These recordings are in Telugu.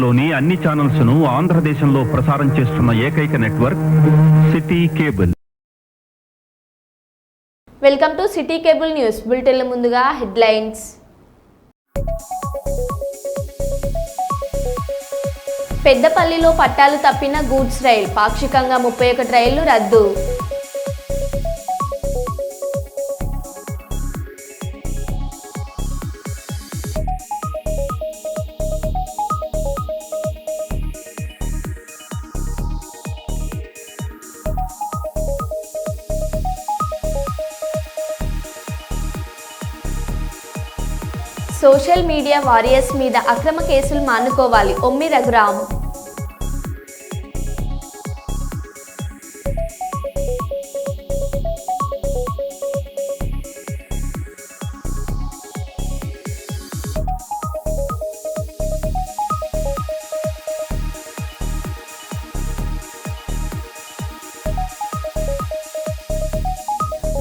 లోని అన్ని ఛానల్స్ ను ఆంధ్రదేశంలో ప్రసారం చేస్తున్న ఏకైక network city cable. Welcome to city cable news bulletin. ముందుగా హెడ్లైన్స్. పెద్దపల్లిలో పట్టాలు తప్పిన గూడ్స్ రైల్, పాక్షికంగా 31 రైళ్లు రద్దు. సోషల్ మీడియా వారియర్స్ మీద అక్రమ కేసులు మానుకోవాలి, ఒమ్మి రఘురామ్.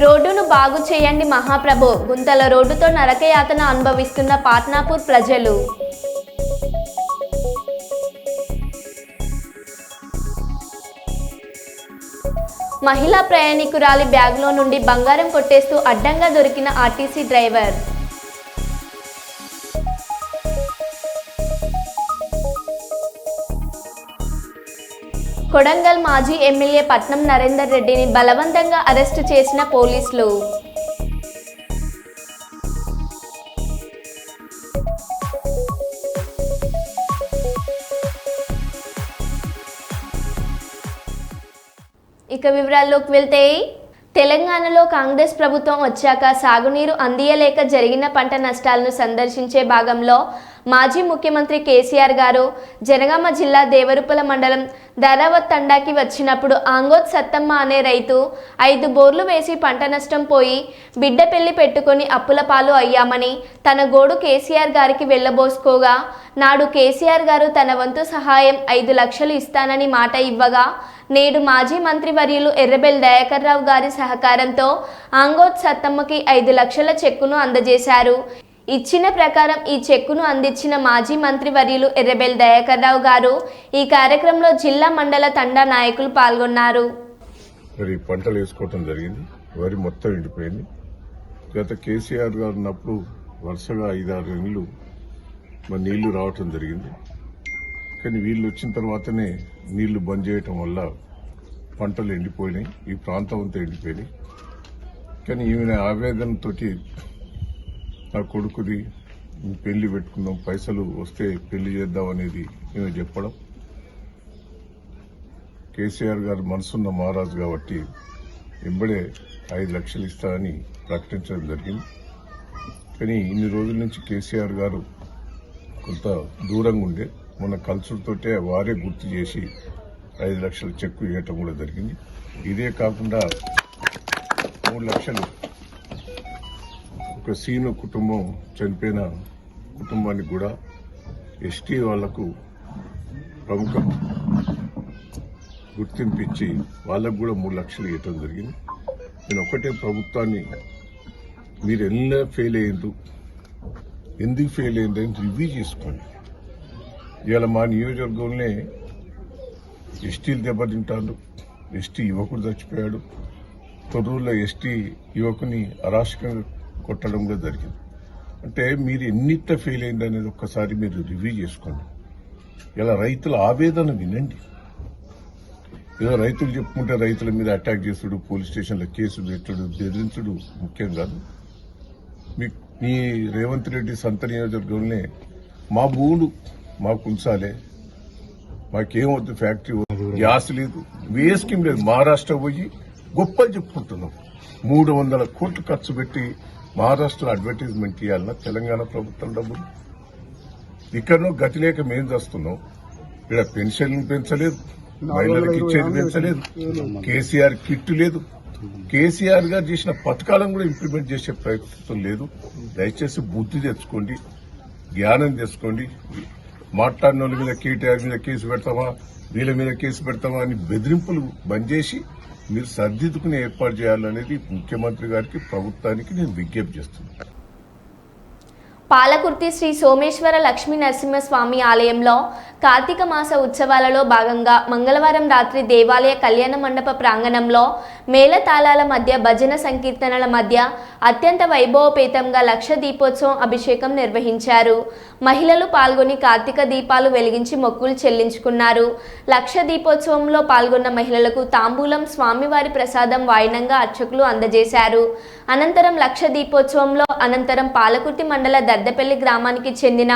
రోడ్డును బాగు చేయండి మహాప్రభు, గుంతల రోడ్డుతో నరకయాతన అనుభవిస్తున్న పాట్నాపూర్ ప్రజలు. మహిళా ప్రయాణికురాలి బ్యాగ్లో నుండి బంగారం కొట్టేస్తూ అడ్డంగా దొరికిన ఆర్టీసీ డ్రైవర్. కొడంగల్ మాజీ ఎమ్మెల్యే పట్నం నరేందర్ రెడ్డిని బలవంతంగా అరెస్టు చేసిన పోలీసులు. ఇక వివరాల్లోకి వెళ్తే, తెలంగాణలో కాంగ్రెస్ ప్రభుత్వం వచ్చాక సాగునీరు అందియలేక జరిగిన పంట నష్టాలను సందర్శించే భాగంలో మాజీ ముఖ్యమంత్రి కేసీఆర్ గారు జనగామ జిల్లా దేవరుపల మండలం ధరావత్ తండాకి వచ్చినప్పుడు ఆంగోత్ సత్తమ్మ అనే రైతు 5 బోర్లు వేసి పంట నష్టం పోయి బిడ్డ పెళ్లి పెట్టుకొని అప్పుల పాలు అయ్యామని తన గోడు కేసీఆర్ గారికి వెళ్ళబోసుకోగా, నాడు కేసీఆర్ గారు తన వంతు సహాయం 5 లక్షలు ఇస్తానని మాట ఇవ్వగా, నేడు మాజీ మంత్రివర్యులు ఎర్రబెల్లి దయాకర్ రావు గారి సహకారంతో ఆంగోత్ సత్తమ్మకి 5 లక్షల చెక్కును అందజేశారు. ఇచ్చిన ప్రకారం ఈ చెక్కును అందించిన మాజీ మంత్రివర్యులు ఎర్రబెల్లి దయాకర్ రావు గారు ఈ కార్యక్రమంలో జిల్లా మండల తండా నాయకులు పాల్గొన్నారు. మరి పంటలు వేసుకోవటం జరిగింది, వరి మొత్తం ఎండిపోయింది. గత కేసీఆర్ గారు ఉన్నప్పుడు వరుసగా 5-6 నెలలు మరి నీళ్లు రావటం జరిగింది. కానీ వీళ్ళు వచ్చిన తర్వాతనే నీళ్లు బంద్ చేయటం వల్ల పంటలు ఎండిపోయినాయి, ఈ ప్రాంతం అంతా ఎండిపోయినాయి. కానీ ఈమె ఆవేదనతోటి నా కొడుకుది పెళ్లి పెట్టుకుందాం, పైసలు వస్తే పెళ్లి చేద్దాం అనేది ఈమె చెప్పడం. కేసీఆర్ గారు మనసున్న మహారాజు కాబట్టి ఎంబడే 5 లక్షలు ఇస్తారని ప్రకటించడం జరిగింది. కానీ ఇన్ని రోజుల నుంచి కేసీఆర్ గారు కొంత దూరంగా ఉండే, మొన్న కల్చుడుతోటే వారే గుర్తు చేసి 5 లక్షల చెక్కు ఇవ్వటం కూడా జరిగింది. ఇదే కాకుండా 3 లక్షలు ఒక సీను కుటుంబం చనిపోయిన కుటుంబానికి కూడా ఎస్టీ వాళ్లకు ప్రముఖ గుర్తింపు ఇచ్చి వాళ్ళకు కూడా 3 లక్షలు ఇవ్వటం జరిగింది. నేను ఒకటే ప్రభుత్వాన్ని, మీరు ఎలా ఫెయిల్ అయ్యిండ్రు, ఎందుకు ఫెయిల్ అయ్యిండ్రు అని రివ్యూ చేసుకోండి. ఇవాళ మా నియోజకవర్గంలోనే ఎస్టీలు దెబ్బతింటారు, ఎస్టీ యువకుడు చచ్చిపోయాడు. తొర్రూరులో ఎస్టీ యువకుని అరాచకంగా కొట్టడం కూడా జరిగింది. అంటే మీరు ఎన్నిట్ట ఫెయిల్ అయింది అనేది ఒక్కసారి మీరు రివ్యూ చేసుకోండి. ఇలా రైతుల ఆవేదన వినండి. ఏదో రైతులు చెప్పుకుంటే రైతుల మీద అటాక్ చేసుడు, పోలీస్ స్టేషన్లో కేసులు పెట్టడు, బెదిరించుడు ముఖ్యం కాదు. మీ రేవంత్ రెడ్డి సొంత నియోజకవర్గంలోనే మా భూములు మాకు ఉంచాలే, మాకేమవుతుంది, ఫ్యాక్టరీ గ్యాస్ లేదు, ఏ స్కీమ్ లేదు. మహారాష్ట్ర పోయి గొప్పలు చెప్పుకుంటున్నాం. 300 కోట్లు ఖర్చు పెట్టి మహారాష్ట్రలో అడ్వర్టైజ్మెంట్ ఇవ్వాలన్నా తెలంగాణ ప్రభుత్వం డబ్బులు. ఇక్కడనో గతి లేక మేం చేస్తున్నాం. ఇక్కడ పెన్షన్లు పెంచలేదు, మహిళలకు ఇచ్చేది పెంచలేదు, కేసీఆర్ కిట్ లేదు. కేసీఆర్ గారు చేసిన పథకాలను కూడా ఇంప్లిమెంట్ చేసే ప్రయత్నం లేదు. దయచేసి బుద్ధి తెచ్చుకోండి, జ్ఞానం తెచ్చుకోండి. మాట్లాడిన వాళ్ళ మీద కేటీఆర్ మీద కేసు పెడతామా, వీళ్ళ మీద కేసు పెడతామా అని బెదిరింపులు బంద్ చేసి మీరు సర్దిద్దుకుని ఏర్పాటు చేయాలనేది ముఖ్యమంత్రి గారికి, ప్రభుత్వానికి నేను విజ్ఞప్తి చేస్తున్నాను. పాలకుర్తి శ్రీ సోమేశ్వర లక్ష్మీ నరసింహస్వామి ఆలయంలో కార్తీక మాస ఉత్సవాలలో భాగంగా మంగళవారం రాత్రి దేవాలయ కళ్యాణ మండప ప్రాంగణంలో మేళతాళాల మధ్య భజన సంకీర్తనల మధ్య అత్యంత వైభవపేతంగా లక్ష దీపోత్సవం అభిషేకం నిర్వహించారు. మహిళలు పాల్గొని కార్తీక దీపాలు వెలిగించి మొక్కులు చెల్లించుకున్నారు. లక్ష దీపోత్సవంలో పాల్గొన్న మహిళలకు తాంబూలం, స్వామివారి ప్రసాదం వాయినంగా అర్చకులు అందజేశారు. అనంతరం లక్ష దీపోత్సవంలో అనంతరం పాలకుర్తి మండల దర్దపల్లి గ్రామానికి చెందిన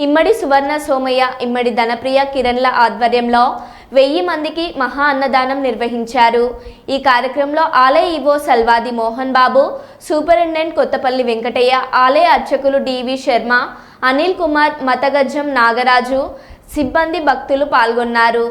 ఇమ్మడి సువర్ణ సోమయ్య, ఇమ్మడి ధనప్రియ కిరణ్ల ఆధ్వర్యంలో 1000 మందికి మహా అన్నదానం నిర్వహించారు. ఈ కార్యక్రమంలో ఆలయ ఈవో సల్వాది మోహన్ బాబు, సూపరింటెండెంట్ కొత్తపల్లి వెంకటయ్య, ఆలయ అర్చకులు డివి శర్మ, అనిల్ కుమార్, మతగజ్జం నాగరాజు, సిబ్బంది, భక్తులు పాల్గొన్నారు.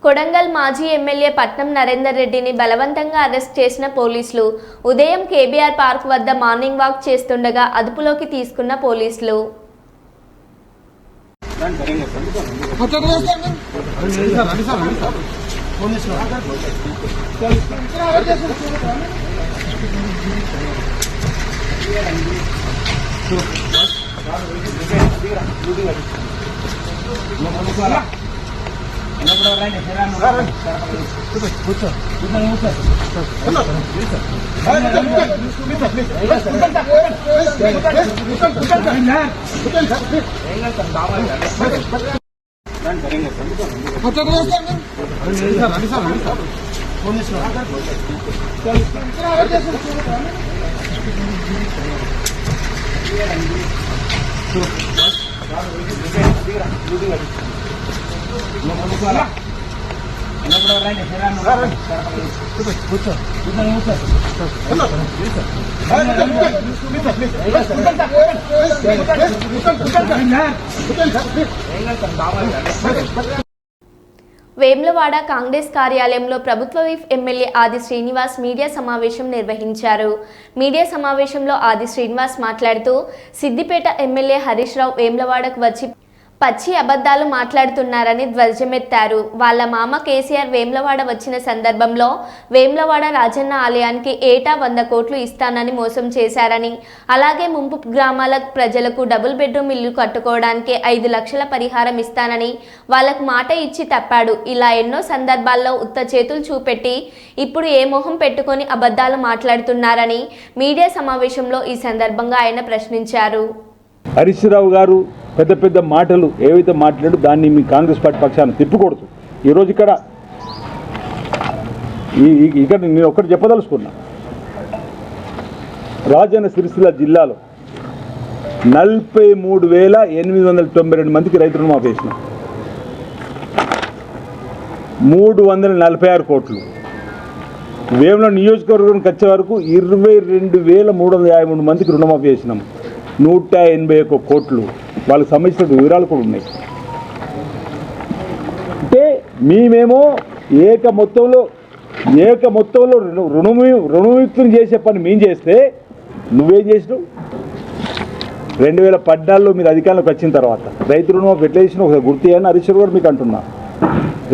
కొడంగల్ మాజీ ఎమ్మెల్యే పట్నం నరేందర్ రెడ్డిని బలవంతంగా అరెస్ట్ చేసిన పోలీసులు. ఉదయం కేబీఆర్ పార్క్ వద్ద మార్నింగ్ వాక్ చేస్తుండగా అదుపులోకి తీసుకున్న పోలీసులు. వేములవాడ కాంగ్రెస్ కార్యాలయంలో ప్రభుత్వ విప్ ఎమ్మెల్యే ఆది శ్రీనివాస్ మీడియా సమావేశం నిర్వహించారు. మీడియా సమావేశంలో ఆది శ్రీనివాస్ మాట్లాడుతూ సిద్దిపేట ఎమ్మెల్యే హరీష్ రావు వేములవాడకు వచ్చి పచ్చి అబద్ధాలు మాట్లాడుతున్నారని ధ్వజమెత్తారు. వాళ్ళ మామ కేసీఆర్ వేములవాడ వచ్చిన సందర్భంలో వేములవాడ రాజన్న ఆలయానికి ఏటా 100 కోట్లు ఇస్తానని మోసం చేశారని, అలాగే ముంపు గ్రామాల ప్రజలకు డబుల్ బెడ్రూమ్ ఇల్లు కట్టుకోవడానికి 5 లక్షల పరిహారం ఇస్తానని వాళ్ళకు మాట ఇచ్చి తప్పాడు. ఇలా ఎన్నో సందర్భాల్లో ఉత్త చేతులు చూపెట్టి ఇప్పుడు ఏ మొహం పెట్టుకొని అబద్ధాలు మాట్లాడుతున్నారని మీడియా సమావేశంలో ఈ సందర్భంగా ఆయన ప్రశ్నించారు. హరీష్ రావు గారు పెద్ద పెద్ద మాటలు ఏవైతే మాట్లాడు దాన్ని మీ కాంగ్రెస్ పార్టీ పక్షాన్ని తిప్పకూడదు. ఈరోజు ఇక్కడ నేను ఒక్కటి చెప్పదలుచుకున్నా. రాజన్న సిరిసిల్ల జిల్లాలో 43,892 మందికి రైతు రుణమాఫీ వేసినాం. 346 కోట్లు. వేముల నియోజకవర్గానికి వచ్చే వరకు 22,353 మందికి రుణమాఫీ చేసినాం. 181 కోట్లు. వాళ్ళకి సంబంధించిన వివరాలు కూడా ఉన్నాయి. అంటే మేమేమో ఏక మొత్తంలో రుణముక్తం చేసే పని మేము చేస్తే నువ్వేం చేసినావు? 2014లో మీరు అధికారంలోకి వచ్చిన తర్వాత రైతు రుణమాఫీ ఎట్లా చేసినా ఒకసారి గుర్తు చేయని హరీష్ గారు మీకు అంటున్నా.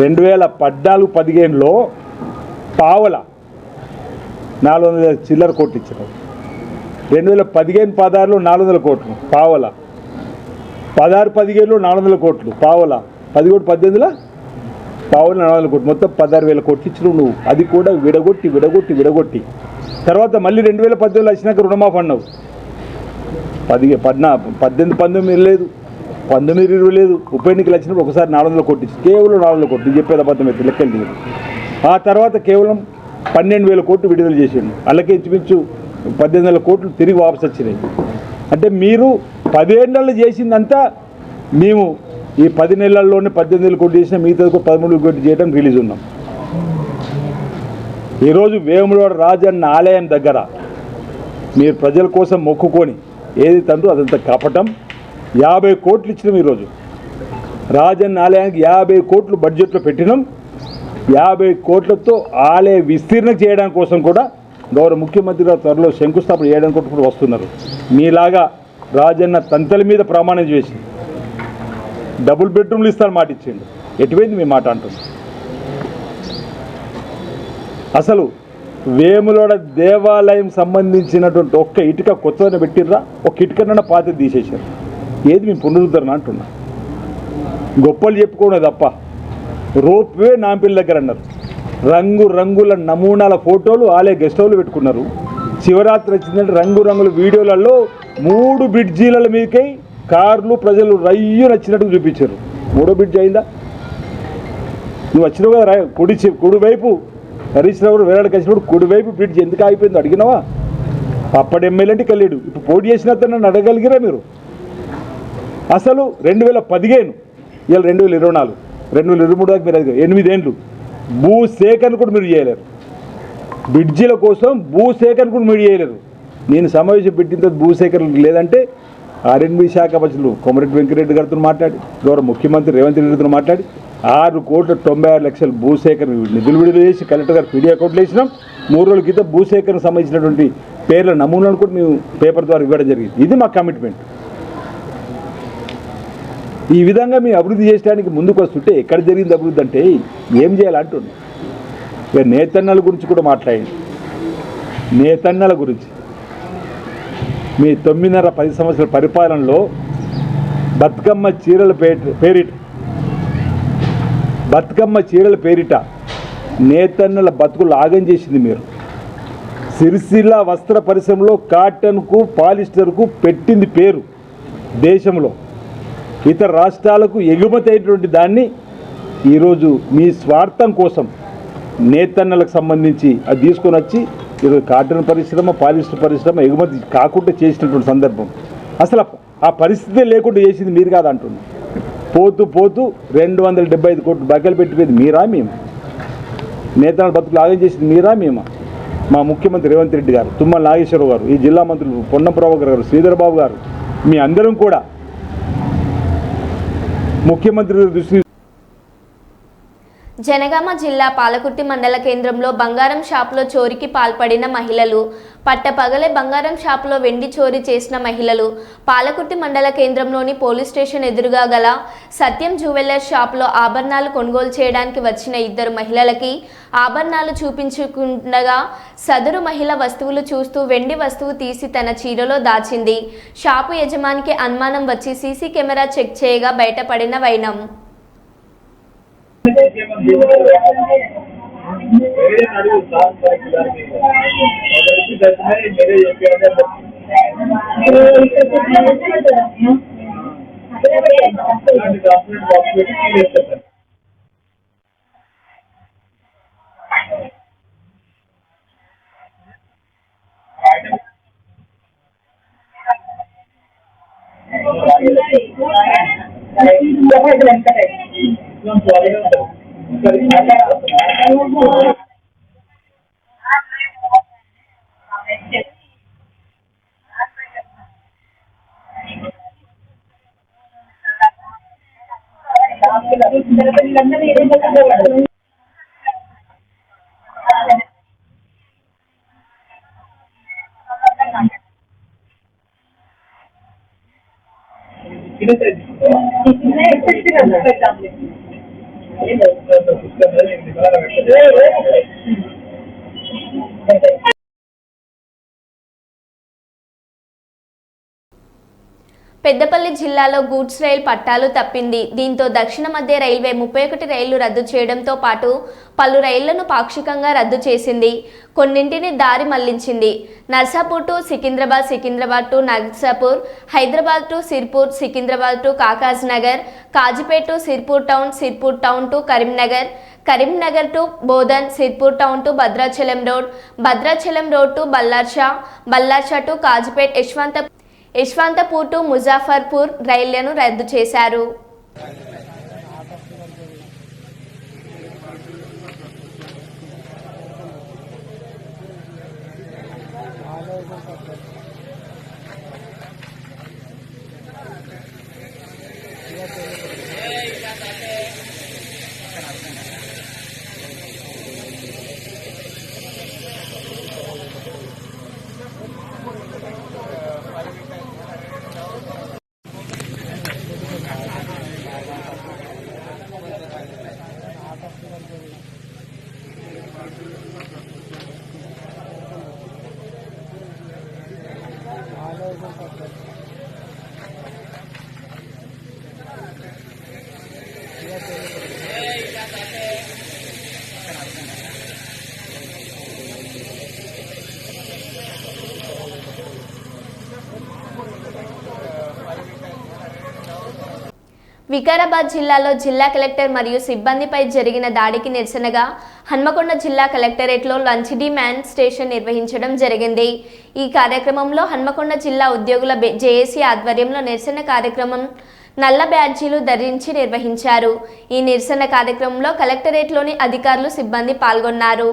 2014-15లో పావల 400 చిల్లర కోట్లు ఇచ్చినావు. 2015-16లో 400 కోట్లు పావల. 16-17లో 400 కోట్లు పావల. 17-18లో పావల 400 కోట్లు. మొత్తం 16,000 కోట్లు ఇచ్చినావు నువ్వు. అది కూడా విడగొట్టి తర్వాత మళ్ళీ 2018లో వచ్చినాక రుణమాఫీ అన్నావు. 18-19 లేదు, 19-20 లేదు. ఉప ఎన్నికలు వచ్చినప్పుడు ఒకసారి 400 కోట్లు ఇచ్చి కేవలం 400 కోట్లు. చెప్పేది అబద్ధం అయితే లెక్కలు దిగదు. ఆ తర్వాత కేవలం 12,000 కోట్లు విడుదల చేసిండు. అలాగే ఇంచుమించు 18,000 కోట్లు తిరిగి వాపసు వచ్చినాయి. అంటే మీరు 10 ఏళ్ళలో చేసిందంతా మేము ఈ 10 నెలల్లోనే 18,000 కోట్లు చేసిన మిగతా 13,000 కోట్లు చేయడం రిలీజ్ ఉన్నాం. ఈరోజు వేములవాడ రాజన్న ఆలయం దగ్గర మీరు ప్రజల కోసం మొక్కుకొని ఏది తండ్రి అదంతా కపటం. 50 కోట్లు ఇచ్చినాం. ఈరోజు రాజన్న ఆలయానికి 50 కోట్లు బడ్జెట్లో పెట్టినాం. 50 కోట్లతో ఆలయ విస్తీర్ణ చేయడం కోసం కూడా గౌరవ ముఖ్యమంత్రి గారు త్వరలో శంకుస్థాపన చేయడానికి కూడా వస్తున్నారు. మీలాగా రాజన్న తంతల మీద ప్రమాణం చేసి డబుల్ బెడ్రూమ్లు ఇస్తాను మాట ఇచ్చిండు. ఎటువైంది మీ మాట అంటుంది? అసలు వేములవాడ దేవాలయం సంబంధించినటువంటి ఒక్క ఇటుక కొత్తదని పెట్టిర్రా? ఒక ఇటుకనన్నా పాత తీసేశారు. ఏది మీ పునరుద్ధరణ అంటున్నా? గొప్పలు చెప్పుకోవడం తప్ప రోప్వే నాంపల్లి దగ్గర అన్నారు. రంగుల నమూనాల ఫోటోలు ఆలయ గెస్ట్ హౌస్లో పెట్టుకున్నారు. శివరాత్రి వచ్చిందంటే రంగుల వీడియోలలో 3 బ్రిడ్జీల మీదకై కార్లు ప్రజలు రయ్యు నచ్చినట్టు చూపించారు. 3వ బ్రిడ్జ్ అయిందా? నువ్వు వచ్చినావు కదా కుడివైపు హరీష్ రావు వేలాడికి వచ్చినప్పుడు కుడివైపు బ్రిడ్జ్ ఎందుకు ఆగిపోయిందో అడిగినావా? అప్పటి ఎమ్మెల్యే అంటే కలిడు. ఇప్పుడు పోటీ చేసిన నన్ను అడగలిగిరా మీరు? అసలు 2015 ఇవాళ 2024 2023 దాకా మీరు 8 ఏళ్ళు భూసేకరణ కూడా మీరు చేయలేరు. బ్రిడ్జిల కోసం భూసేకరణ కూడా మీరు చేయలేరు. నేను సమావేశం పెట్టిన తర్వాత భూసేకరణ లేదంటే ఆర్ఎండ్బి శాఖ మంత్రులు కోమరెడ్డి వెంకరెడ్డి గారితో మాట్లాడి గౌరవ ముఖ్యమంత్రి రేవంత్ రెడ్డితో మాట్లాడి 6,96,00,000 భూసేకరణ నిధులు విడుదల చేసి కలెక్టర్ గారు పీడీ అకౌంట్లు వేసినాం. 3 రోజుల క్రితం భూసేకరణ సంబంధించినటువంటి పేర్ల నమూనాను కూడా మేము పేపర్ ద్వారా ఇవ్వడం జరిగింది. ఇది మా కమిట్మెంట్. ఈ విధంగా మేము అభివృద్ధి చేయడానికి ముందుకు వస్తుంటే ఎక్కడ జరిగింది అభివృద్ధి అంటే ఏం చేయాలంటున్నాం. ఇక నేతన్నల గురించి కూడా మాట్లాడండి. నేతన్నల గురించి మీ 9.5-10 సంవత్సరాల పరిపాలనలో బతుకమ్మ చీరల పేరిట నేతన్నల బతుకులు ఆగం చేసింది మీరు. సిరిసిల్ల వస్త్ర పరిశ్రమలో కాటన్కు పాలిస్టర్కు పెట్టింది పేరు దేశంలో. ఇతర రాష్ట్రాలకు ఎగుమతి అయినటువంటి దాన్ని ఈరోజు మీ స్వార్థం కోసం నేతన్నలకు సంబంధించి అది తీసుకొని వచ్చి ఈరోజు కాటన్ పరిశ్రమ పాలిస్టర్ పరిశ్రమ ఎగుమతి కాకుండా చేసినటువంటి సందర్భం. అసలు ఆ పరిస్థితే లేకుండా చేసింది మీరు కాదంటున్నాం. పోతూ 275 కోట్లు బగ్గలు పెట్టిపోయింది మీరా మేము? నేతన్నల బతుకులు ఆగం చేసింది మీరా మేమా? మా ముఖ్యమంత్రి రేవంత్ రెడ్డి గారు, తుమ్మల నాగేశ్వరరావు గారు, ఈ జిల్లా మంత్రులు పొన్నం ప్రభాకర్ గారు, శ్రీధర్ బాబు గారు, మీ అందరం కూడా ముఖ్యమంత్రి దృష్టి. జనగామ జిల్లా పాలకుర్తి మండల కేంద్రంలో బంగారం షాపులో చోరీకి పాల్పడిన మహిళలు. పట్టపగలే బంగారం షాపులో వెండి చోరీ చేసిన మహిళలు. పాలకుర్తి మండల కేంద్రంలోని పోలీస్ స్టేషన్ ఎదురుగా గల సత్యం జ్యువెలర్స్ షాపులో ఆభరణాలు కొనుగోలు చేయడానికి వచ్చిన 2 మహిళలకి ఆభరణాలు చూపించుకుండగా సదరు మహిళ వస్తువులు చూస్తూ వెండి వస్తువు తీసి తన చీరలో దాచింది. షాపు యజమానికి అనుమానం వచ్చి సీసీ కెమెరా చెక్ చేయగా బయటపడిన వైనం. పెద్దపల్లి జిల్లాలో గూడ్స్ రైలు పట్టాలు తప్పింది. దీంతో దక్షిణ మధ్య రైల్వే 31 రైళ్లు రద్దు చేయడంతో పాటు పలు రైళ్లను పాక్షికంగా రద్దు చేసింది. కొన్నింటిని దారి మళ్లించింది. Narsapur to Secunderabad, Secunderabad to Narsapur, Hyderabad to Sirpur, Secunderabad to Kagaznagar, Kazipet to Sirpur town to Karimnagar, Karimnagar to Bodhan, Sirpur town to Bhadrachalam road to Ballarshah to Kazipet, Yesvantpur to Muzaffarpur రైళ్లను రద్దు చేశారు. వికారాబాద్ జిల్లాలో జిల్లా కలెక్టర్ మరియు సిబ్బందిపై జరిగిన దాడికి నిరసనగా హన్మకొండ జిల్లా కలెక్టరేట్లో లంచ్ డిమాండ్ స్టేషన్ నిర్వహించడం జరిగింది. ఈ కార్యక్రమంలో హన్మకొండ జిల్లా ఉద్యోగుల జేఏసీ ఆధ్వర్యంలో నిరసన కార్యక్రమం నల్ల బ్యాడ్జీలు ధరించి నిర్వహించారు. ఈ నిరసన కార్యక్రమంలో కలెక్టరేట్లోని అధికారులు, సిబ్బంది పాల్గొన్నారు.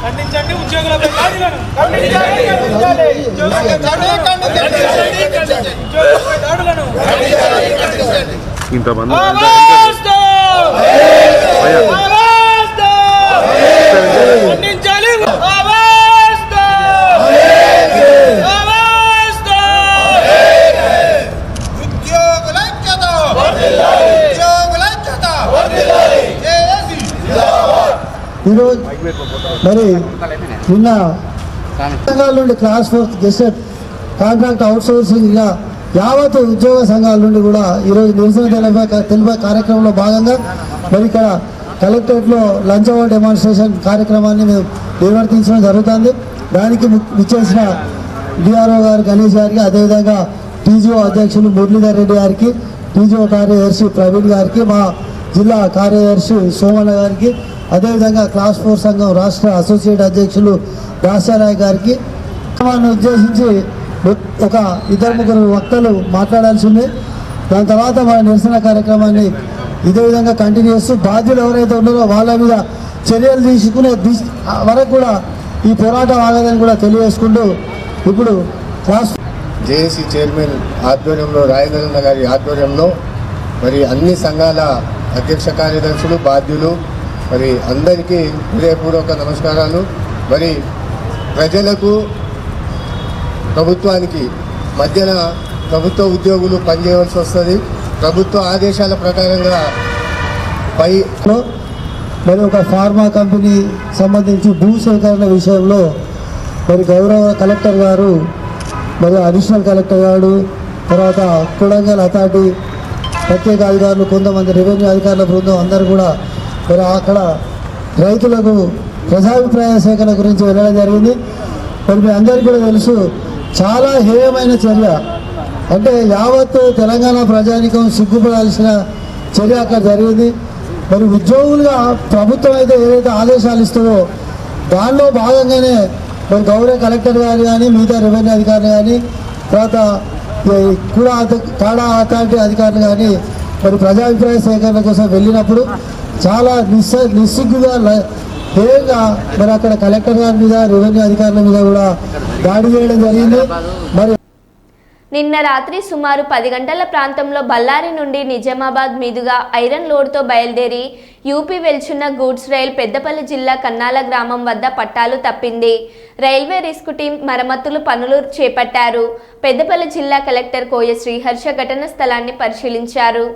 ఖండించండి ఉద్యోగులపై దాడులను, ఇంతమంది ఈరోజు మరి నిన్న సంఘాల నుండి క్లాస్ 4 గెస్టెడ్ కాంట్రాక్ట్ అవుట్సోర్సింగ్ ఇలా యావత్ ఉద్యోగ సంఘాల నుండి కూడా ఈరోజు నిరసన తెలిపే కార్యక్రమంలో భాగంగా మరి ఇక్కడ కలెక్టరేట్లో లంచ్ అవర్ డెమాన్స్ట్రేషన్ కార్యక్రమాన్ని మేము నిర్వర్తించడం జరుగుతుంది. దానికి విచ్చేసిన డిఆర్ఓ గారు గణేష్ గారికి, అదేవిధంగా టీజీఓ అధ్యక్షులు మురళీధర్ రెడ్డి గారికి, టీజీఓ కార్యదర్శి ప్రవీణ్ గారికి, మా జిల్లా కార్యదర్శి సోమన్న గారికి, అదేవిధంగా క్లాస్ 4 సంఘం రాష్ట్ర అసోసియేట్ అధ్యక్షులు దాసారాయ్ గారికి ఉద్దేశించి ఒక 2-3 వక్తలు మాట్లాడాల్సిందే. దాని తర్వాత మన నిరసన కార్యక్రమాన్ని ఇదే విధంగా కంటిన్యూ చేస్తూ బాధ్యులు ఎవరైతే ఉన్నారో వాళ్ళ మీద చర్యలు తీసుకునే వరకు కూడా ఈ పోరాటం ఆగదని కూడా తెలియజేసుకుంటూ ఇప్పుడు క్లాస్ జేఏసీ చైర్మన్ ఆధ్వర్యంలో రాజేంద్రన్న గారి ఆధ్వర్యంలో మరి అన్ని సంఘాల అధ్యక్ష కార్యదర్శులు, బాధ్యులు మరి అందరికీ హృదయపూర్వక నమస్కారాలు. మరి ప్రజలకు ప్రభుత్వానికి మధ్యన ప్రభుత్వ ఉద్యోగులు పనిచేయవలసి వస్తుంది. ప్రభుత్వ ఆదేశాల ప్రకారంగా మరి ఒక ఫార్మా కంపెనీ సంబంధించి భూ సేకరణ విషయంలో మరి గౌరవ కలెక్టర్ గారు, మరి అడిషనల్ కలెక్టర్ గారు, తర్వాత కొడంగల్ అథారిటీ ప్రత్యేక అధికారులు, కొంతమంది రెవెన్యూ అధికారుల బృందం అందరూ కూడా మరి అక్కడ రైతులకు ప్రజాభిప్రాయ సేకరణ గురించి వెళ్ళడం జరిగింది. మరి మీ అందరికీ కూడా తెలుసు, చాలా హేయమైన చర్య, అంటే యావత్ తెలంగాణ ప్రజానికం సిగ్గుపడాల్సిన చర్య అక్కడ జరిగింది. మరి ఉద్యోగులుగా ప్రభుత్వం అయితే ఏదైతే ఆదేశాలు ఇస్తుందో దానిలో భాగంగానే మరి గౌరవ కలెక్టర్ గారు కానీ, మిగతా రెవెన్యూ అధికారులు కానీ, తర్వాత కాడా అథారిటీ అధికారులు కానీ మరి ప్రజాభిప్రాయ సేకరణ కోసం వెళ్ళినప్పుడు చాలా నిస్సిగ్గుగా హేయంగా మరి అక్కడ కలెక్టర్ గారి మీద, రెవెన్యూ అధికారుల మీద కూడా దాడి చేయడం జరిగింది. మరి నిన్న రాత్రి సుమారు 10 గంటల ప్రాంతంలో బళ్ళారి నుండి నిజామాబాద్ మీదుగా ఐరన్ లోడ్తో బయలుదేరి యూపీ వెళ్చున్న గూడ్స్ రైల్ పెద్దపల్లి జిల్లా కన్నాల గ్రామం వద్ద పట్టాలు తప్పింది. రైల్వే రిస్క్ టీం మరమ్మతులు పనులు చేపట్టారు. పెద్దపల్లి జిల్లా కలెక్టర్ కోయ శ్రీహర్ష ఘటన స్థలాన్ని పరిశీలించారు.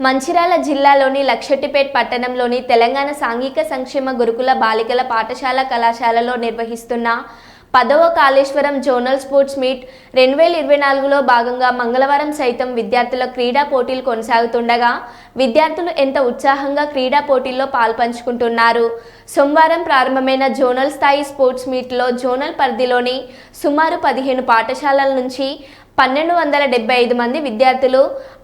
మంచిర్యాల జిల్లాలోని లక్షెట్టిపేట్ పట్టణంలోని తెలంగాణ సాంఘిక సంక్షేమ గురుకుల బాలికల పాఠశాల కళాశాలలో నిర్వహిస్తున్న 10వ కాళేశ్వరం జోనల్ స్పోర్ట్స్ మీట్ 2024లో భాగంగా మంగళవారం సైతం విద్యార్థుల క్రీడా పోటీలు కొనసాగుతుండగా విద్యార్థులు ఎంత ఉత్సాహంగా క్రీడా పోటీల్లో పాల్పంచుకుంటున్నారు. సోమవారం ప్రారంభమైన జోనల్ స్థాయి స్పోర్ట్స్ మీట్లో జోనల్ పరిధిలోని సుమారు 15 పాఠశాలల నుంచి 1275 మంది విద్యార్థులు,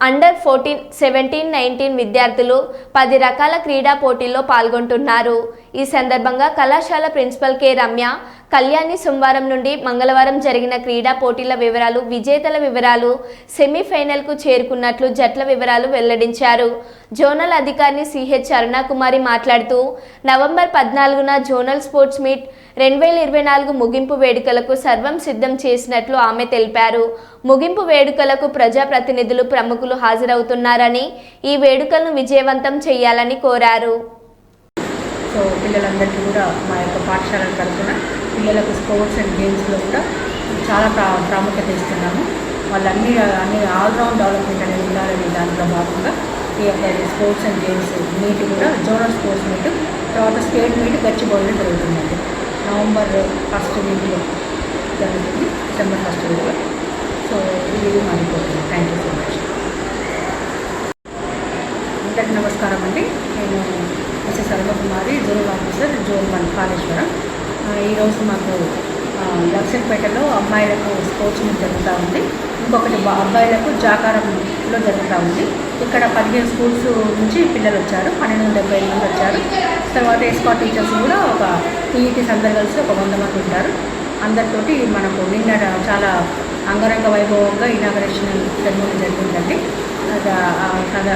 అండర్ 14, 17, 19 విద్యార్థులు 10 రకాల క్రీడా పోటీల్లో పాల్గొంటున్నారు. ఈ సందర్భంగా కళాశాల ప్రిన్సిపల్ కె రమ్య కళ్యాణి సోమవారం నుండి మంగళవారం జరిగిన క్రీడా పోటీల వివరాలు, విజేతల వివరాలు, సెమీఫైనల్కు చేరుకున్నట్లు జట్ల వివరాలు వెల్లడించారు. జోనల్ అధికారిని సిహెచ్ అరుణకుమారి మాట్లాడుతూ నవంబర్ 14న జోనల్ స్పోర్ట్స్ మీట్ 2024 ముగింపు వేడుకలకు సర్వం సిద్ధం చేసినట్లు ఆమె తెలిపారు. ముగింపు వేడుకలకు ప్రజాప్రతినిధులు, ప్రముఖులు హాజరవుతున్నారని ఈ వేడుకలను విజయవంతం చేయాలని కోరారు. సో పిల్లలందరికీ కూడా మా యొక్క పాఠశాల తరఫున పిల్లలకు స్పోర్ట్స్ అండ్ గేమ్స్లో కూడా చాలా ప్రాముఖ్యత ఇస్తున్నాము. వాళ్ళన్నీ ఆల్రౌండ్ డెవలప్మెంట్ అనేది ఉండాలని దాంట్లో భాగంగా ఈ యొక్క స్పోర్ట్స్ అండ్ గేమ్స్ మీట్ కూడా జోనల్ స్పోర్ట్స్ మీట్, తర్వాత స్టేట్ మీట్ గచ్చిబౌలిలో జరుగుతుందండి. నవంబర్ 1st వీక్లో జరుగుతుంది, డిసెంబర్ 1st వీక్లో. సో ఇది మారిపోతుంది. Thank you so much. అందరికీ నమస్కారం అండి. నేను Mrs Arunakumari, zonal officer, zone 1 Kaleshwaram. ఈరోజు మాకు లక్షపేటలో అమ్మాయిలకు స్పోర్ట్స్ మీట్ జరుగుతూ ఉంది, ఇంకొకటి అబ్బాయిలకు జాకారంలో జరుగుతూ ఉంది. ఇక్కడ 15 స్కూల్స్ నుంచి పిల్లలు వచ్చారు, 1275 మంది వచ్చారు. తర్వాత ఎస్కాట్ టీచర్స్ కూడా ఒక టీఈటీస్ అందరు కలిసి ఒక 100 మంది ఉంటారు. అందరితోటి మనకు నిన్న చాలా అంగరంగ వైభవంగా ఇనాగరేషన్ సెరమనీ జరిగిందండి. అది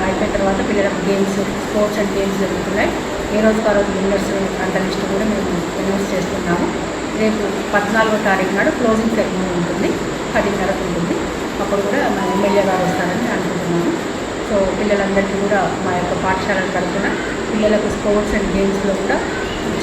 అయిపోయిన తర్వాత పిల్లలకు గేమ్స్, స్పోర్ట్స్ అండ్ గేమ్స్ జరుగుతున్నాయి. ఏ రోజుకు ఆ రోజు విన్నర్స్ అంత లిస్ట్ కూడా మేము అనౌన్స్ చేస్తున్నాము. రేపు 14వ తారీఖు నాడు క్లోజింగ్ సెరమనీ ఉంటుంది, 10:30కు ఉంటుంది. అప్పుడు కూడా మన ఎమ్మెల్యే గారు వస్తారని అనుకుంటున్నాము. సో పిల్లలందరికీ కూడా మా యొక్క పాఠశాలల తరఫున పిల్లలకు స్పోర్ట్స్ అండ్ గేమ్స్లో కూడా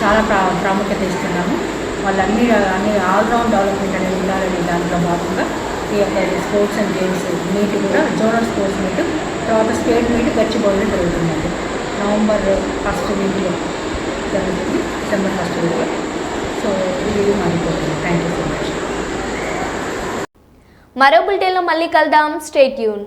చాలా ప్రాముఖ్యత ఇస్తున్నాము. వాళ్ళన్నీ అన్ని ఆల్రౌండ్ డెవలప్మెంట్ అనేది ఉండాలనే దాంట్లో భాగంగా ఈ యొక్క స్పోర్ట్స్ అండ్ గేమ్స్ మీట్ కూడా జోనల్ స్పోర్ట్స్ మీట్, తర్వాత స్టేట్ మీట్ గచ్చిబౌలిలో జరుగుతుందండి. నవంబర్ 1st వీక్లో జరుగుతుంది, డిసెంబర్ 1st వీక్లో. సో ఇది మారిపోతుంది. Thank you so much. మరో బులెటిన్లో మళ్ళీ కలుద్దాం. Stay tune.